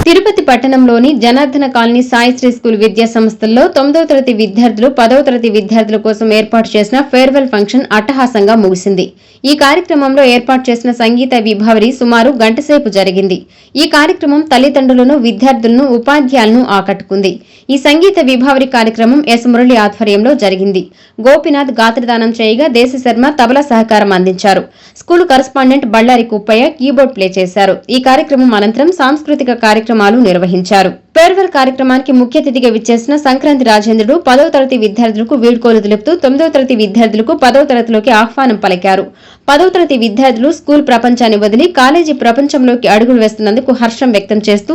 తిరుపతి పట్టణంలోని Janardhana colony Saisri school విద్యా సంస్థల్లో 9వ తరగతి విద్యార్థులు 10వ తరగతి విద్యార్థుల కోసం ఏర్పాటు చేసిన ఫేర్వెల్ ఫంక్షన్ అట్టహాసంగా ముగిసింది. ఈ కార్యక్రమంలో ఏర్పాటు చేసిన సంగీత విభావరి సుమారు గంటసేపు జరిగింది. ఈ కార్యక్రమం తల్లిదండ్రులను, విద్యార్థులను, ఉపాధ్యాయులను ఆకట్టుకుంది. ఈ సంగీత విభావరి కార్యక్రమం ఎస్ మురళి ఆధ్వర్యంలో జరిగింది. గోపినాథ్ గాత్రదానం చేయగా దేశశర్మ తబలా సహకారం అందించారు. School correspondent Bellary Kuppayya keyboard play చేశారు. ఈ కార్యక్రమం అనంతరం సాంస్కృతిక కార్యక్రమాలు నిర్వహించారు. ఫేర్వెల్ కార్యక్రమానికి ముఖ్య అతిథిగా విచ్చేసిన సంక్రాంతి రాజేంద్రుడు 10వ తరగతి విద్యార్థులకు వీడ్కోలు తెలుపుతూ 9వ తరగతి విద్యార్థులకు 10వ తరగతిలోకి ఆహ్వానం పలికారు. 10వ తరగతి విద్యార్థులు స్కూల్ ప్రపంచాన్ని వదిలి కాలేజీ ప్రపంచంలోకి అడుగులు వేస్తున్నందుకు హర్షం వ్యక్తం చేస్తూ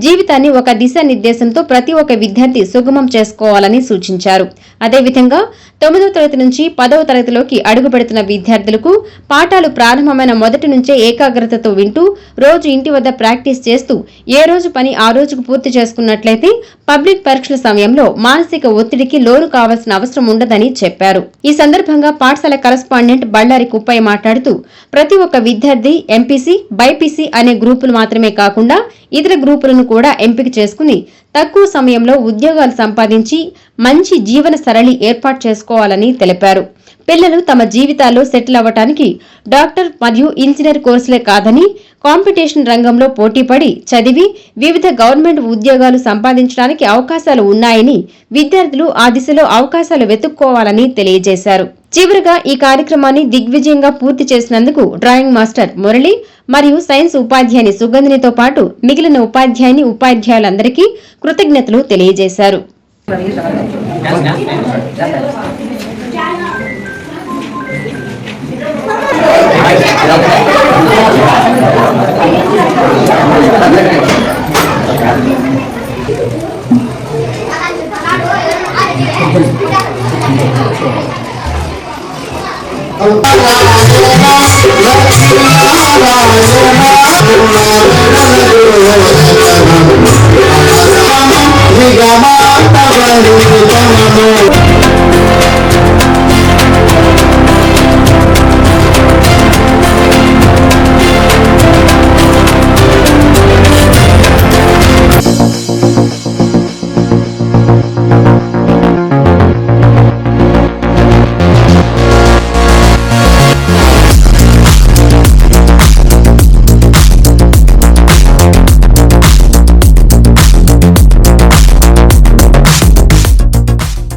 జీవితాన్ని ఒక దిశానిర్దేశంతో ప్రతి ఒక్క విద్యార్థి సుగమం చేసుకోవాలని సూచించారు. అదేవిధంగా 9వ తరగతి నుంచి 10వ తరగతిలోకి అడుగు పెడుతున్న విద్యార్థులకు పాఠాలు ప్రారంభమైన మొదటి నుంచే ఏకాగ్రతతో వింటూ రోజు ఇంటి వద్ద ప్రాక్టీస్ చేస్తూ ఏ రోజు పని ఆ రోజుకు పూర్తి చేసుకున్నట్లయితే పబ్లిక్ పరీక్షల సమయంలో మానసిక ఒత్తిడికి లోను కావాల్సిన అవసరం ఉండదని చెప్పారు. ఈ సందర్భంగా పాఠశాల కరస్పాండెంట్ బళ్ళారి కుప్పయ్య మాట్లాడుతూ ప్రతి ఒక్క విద్యార్థి ఎంపీసీ, బైపీసీ అనే గ్రూపులు మాత్రమే కాకుండా ఇతర గ్రూపులను కూడా ఎంపిక చేసుకుని తక్కువ సమయంలో ఉద్యోగాలు సంపాదించి మంచి జీవన సరళి ఏర్పాటు చేసుకోవాలని తెలిపారు. పిల్లలు తమ జీవితాల్లో సెటిల్ అవ్వటానికి డాక్టర్ మరియు ఇంజనీర్ కోర్సులే కాదని కాంపిటీషన్ రంగంలో పోటీపడి చదివి వివిధ గవర్నమెంట్ ఉద్యోగాలు సంపాదించడానికి అవకాశాలు ఉన్నాయని విద్యార్థులు ఆ దిశలో అవకాశాలు వెతుక్కోవాలని తెలియజేశారు. చివరగా ఈ కార్యక్రమాన్ని దిగ్విజయంగా పూర్తి చేసినందుకు డ్రాయింగ్ మాస్టర్ మురళి మరియు సైన్స్ ఉపాధ్యాయుని సుగంధినితో పాటు మిగిలిన ఉపాధ్యాయులందరికీ కృతజ్ఞతలు తెలియజేశారు.